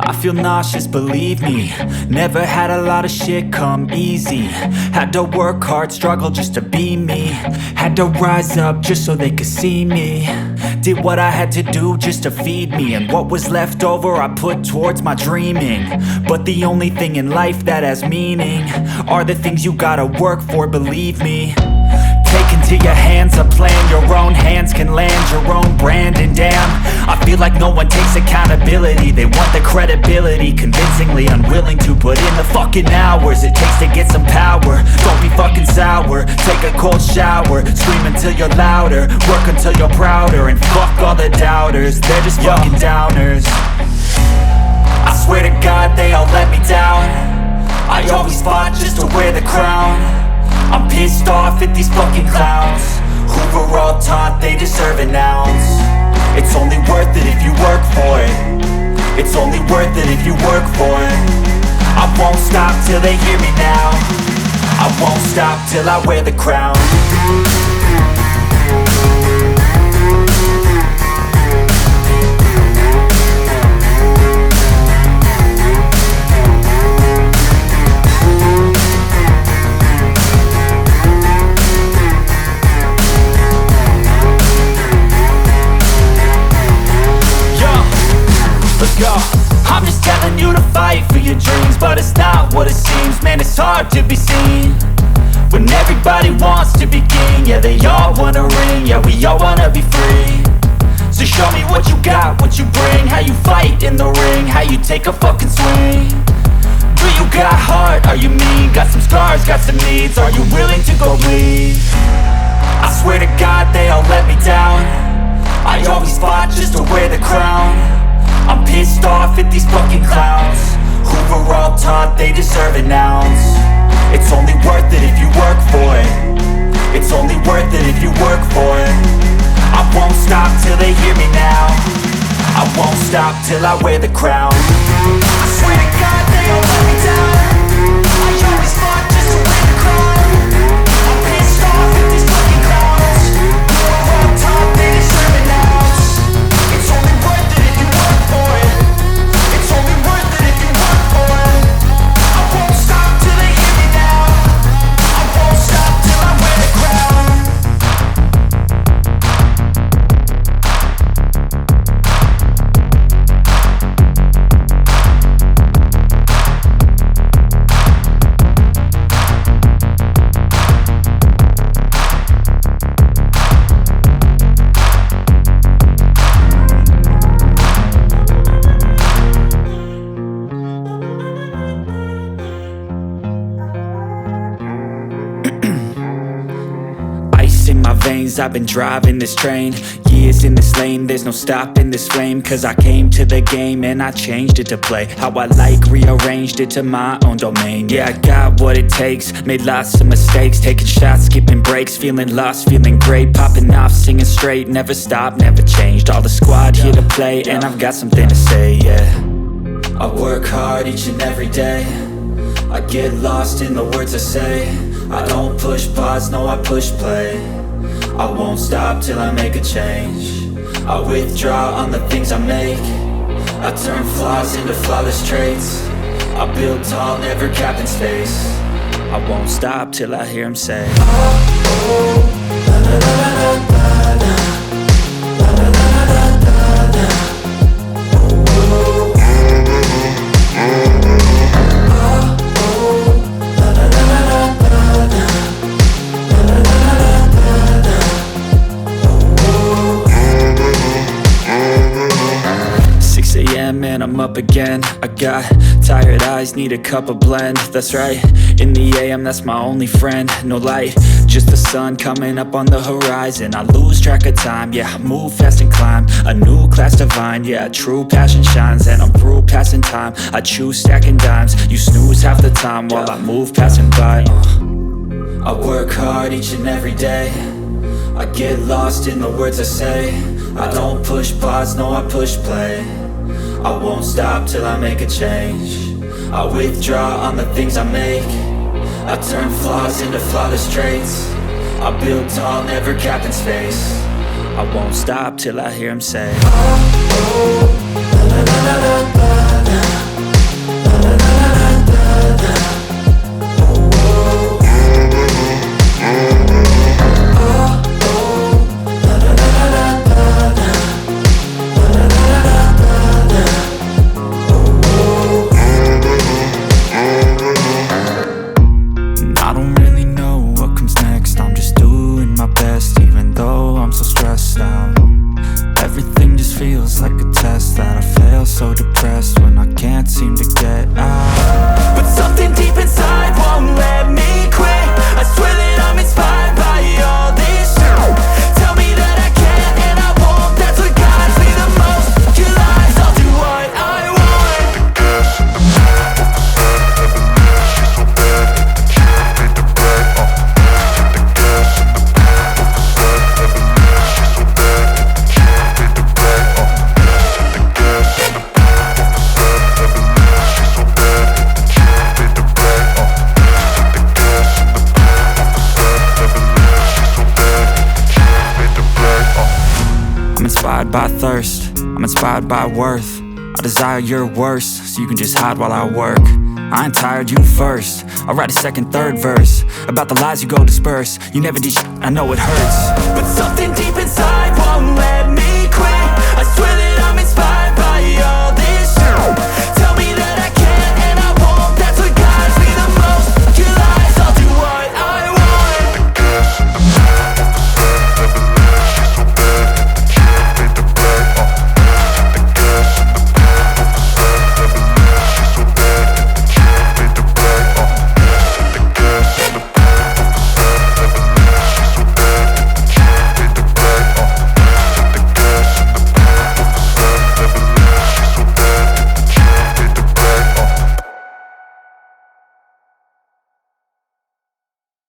I feel nauseous, believe me. Never had a lot of shit come easy. Had to work hard, struggle just to be me. Had to rise up just so they could see me. Did what I had to do just to feed me, and what was left over I put towards my dreaming. But the only thing in life that has meaning are the things you gotta work for, believe me. Take into your hands a plan, your own hands can land your own brand. And damn, I feel like no one takes accountability. They want the credibility, convincingly unwilling to put in the fucking hours it takes to get some power. Don't be fucking sour, take a cold shower. Scream until you're louder, work until you're prouder. And fuck all the doubters, they're just fucking downers. I swear to God they all let me down. I always fought just to wear the crown. I'm pissed off at these fucking clowns who were all taught they deserve an ounce. It's only worth it if you work for it. It's only worth it if you work for it. I won't stop till they hear me now. I won't stop till I wear the crown. I'm just telling you to fight for your dreams, but it's not what it seems. Man, it's hard to be seen when everybody wants to be king. Yeah, they all wanna ring, yeah, we all wanna be free. So show me what you got, what you bring, how you fight in the ring, how you take a fucking swing. Do you got heart, are you mean? Got some scars, got some needs, are you willing to go bleed? I swear to God they all let me down. I always fought just to wear the crown. I'm pissed off at these fucking clowns who were all taught they deserve an ounce. It's only worth it if you work for it. It's only worth it if you work for it. I won't stop till they hear me now. I won't stop till I wear the crown. I swear to God they all let me down. I always fought just to wear the crown. I'm pissed off at these fucking clowns who were all taught they deserve an ounce. It's only worth it if you work for it. It's only worth it if you work for it. I won't stop till they hear me now. I won't stop till I wear the crown. In my veins, I've been driving this train. Years in this lane, there's no stopping this flame. Cause I came to the game and I changed it to play how I like, rearranged it to my own domain. Yeah, I got what it takes, made lots of mistakes, taking shots, skipping breaks, feeling lost, feeling great, popping off, singing straight, never stopped, never changed. All the squad here to play and I've got something to say, yeah. I work hard each and every day. I get lost in the words I say. I don't push pause, no, I push play. I won't stop till I make a change. I withdraw on the things I make. I turn flaws into flawless traits. I build tall, never capped in space. I won't stop till I hear him say, oh, oh, la la la la la la, la la la la la la, oh, oh. Man, I'm up again. I got tired eyes, need a cup of blend. That's right, in the AM, that's my only friend. No light, just the sun coming up on the horizon. I lose track of time, yeah, I move fast and climb a new class divine, yeah, true passion shines. And I'm through passing time, I choose stacking dimes. You snooze half the time while I move passing by. I work hard each and every day. I get lost in the words I say. I don't push pause, no, I push play. I won't stop till I make a change. I withdraw on the things I make. I turn flaws into flawless traits. I build tall, never capped in space. I won't stop till I hear him say, oh, oh, la la la la la la. so depressed when I can't seem to get out. But something deep inside won't let me quit. I swear that I'm inspired by all this shit. Tell me that I can and I won't. That's what guides me the most. Your lies, I'll do what I want. I'm inspired by thirst, I'm inspired by worth. I desire your worst, so you can just hide while I work. I ain't tired, you first. I'll write a second, third verse about the lies you go disperse. You never did shit, I know it hurts. But something deep